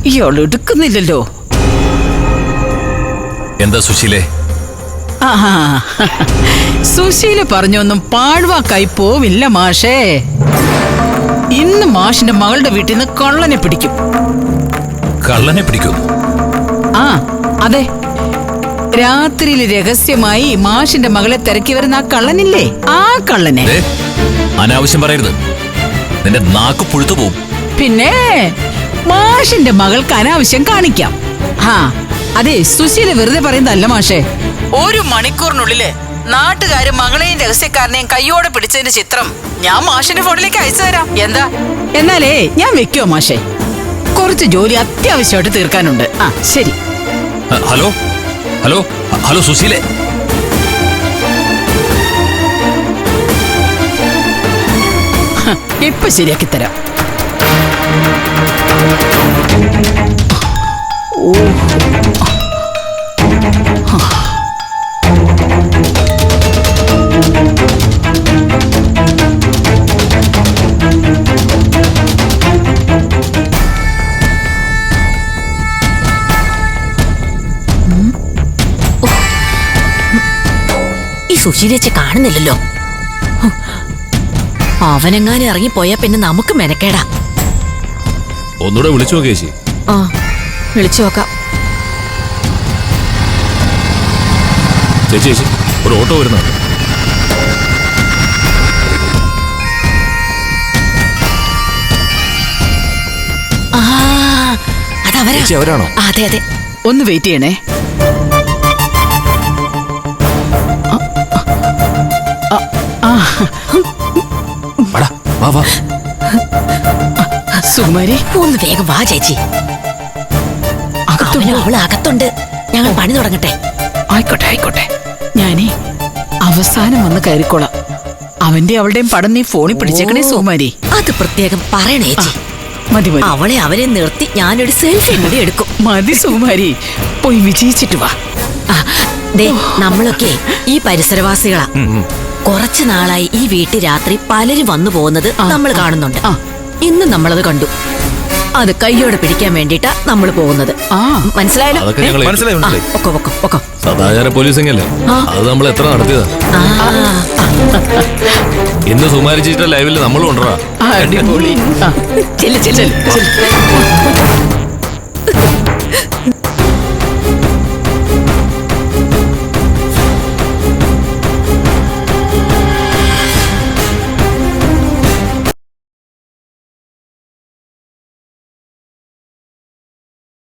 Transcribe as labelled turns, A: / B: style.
A: ഇയാൾ എടുക്കുന്നില്ലല്ലോ.
B: എന്താ സുശീലേ?
A: സുശീല പറഞ്ഞൊന്നും പാഴ്വാക്കായി പോവില്ല മാഷേ. ഇന്ന് മാഷിന്റെ മകളുടെ വീട്ടിൽ നിന്ന് കള്ളനെ പിടിക്കും.
B: കള്ളനെ പിടിക്കും?
A: ആ അതെ, രാത്രിയിൽ രഹസ്യമായി മാഷിന്റെ മകളെ തിരക്കി വരുന്ന ആ കള്ളനില്ലേ, ആ കള്ളനെ.
B: അനാവശ്യം പറയരുത്, നിന്റെ നാക്ക് പുഴുത്തു പോവും.
A: പിന്നെ മാഷിന്റെ മകൾക്ക് അനാവശ്യം കാണിക്കാം. അതെ, സുശീല വെറുതെ പറയുന്നതല്ല മാഷേ. 1 മണിക്കൂറിനുള്ളില് നാട്ടുകാര് മകളെയും രഹസ്യക്കാരനെയും കയ്യോടെ പിടിച്ചതിന്റെ ചിത്രം ഞാൻ മാഷിന്റെ ഫോണിലേക്ക് അയച്ചു തരാം. എന്താ? എന്നാലേ ഞാൻ വെക്കുവോ മാഷേ? കുറച്ച് ജോലി അത്യാവശ്യമായിട്ട് തീർക്കാനുണ്ട്. ശരി.
B: ഹലോ ഹലോ ഹലോ സുശീലേ,
A: ഇപ്പൊ ശരിയാക്കി തരാം.
C: ഈ സുശീലേച്ചി കാണുന്നില്ലല്ലോ. അവനെങ്ങാനും ഇറങ്ങിപ്പോയാ പിന്നെ നമുക്ക് മെനക്കേടാ.
B: ഒന്നുകൂടെ വിളിച്ചു നോക്കിയേ ചേച്ചി.
C: വിളിച്ചു നോക്കാം.
B: ചേച്ചി ചേച്ചി, ഒരു ഓട്ടോ വരുന്നുണ്ട്.
C: അതവരാണോ? അതെ അതെ.
A: ഒന്ന് വെയിറ്റ് ചെയ്യണേ. സുകുമാരി,
C: ഒന്ന് വേഗം വാ ചേച്ചി. അവള് അകത്തുണ്ട്. ഞങ്ങൾ പണി തുടങ്ങട്ടെ.
A: ആയിക്കോട്ടെ ആയിക്കോട്ടെ, ഞാനേ അവസാനം വന്ന് കയറിക്കോളാം. അവന്റെ അവളുടെയും പടം നീ ഫോണിൽ പിടിച്ചേക്കണേ സുകുമാരി.
C: അത് പ്രത്യേകം പറയണേ ചേച്ചി.
A: മതി മതി.
C: അവരെ നിർത്തി ഞാനൊരു സെൽഫി കൂടി എടുക്കും.
A: മതി സുകുമാരി, പോയി വിജയിച്ചിട്ട് വാ.
C: നമ്മളൊക്കെ ഈ പരിസരവാസികളാ. കുറച്ചു നാളായി ഈ വീട്ടിൽ രാത്രി പലരും വന്നു പോകുന്നത് നമ്മൾ കാണുന്നുണ്ട്. ഇന്ന് നമ്മളത് കണ്ടു. അത് കയ്യോടെ പിടിക്കാൻ വേണ്ടിട്ടാ നമ്മൾ പോകുന്നത്. മനസ്സിലായല്ലോ?
B: സദാചാര പോലീസിംഗല്ലേ, അത് നമ്മൾ എത്ര നടത്തിയതാ. ഇന്ന് സുമാരി ചേച്ചിയുടെ ലൈവില് നമ്മൾ കൊണ്ടുവരാ.
A: അടിപൊളി. ചെല്ല് ചെല്ല് ചെല്ല്.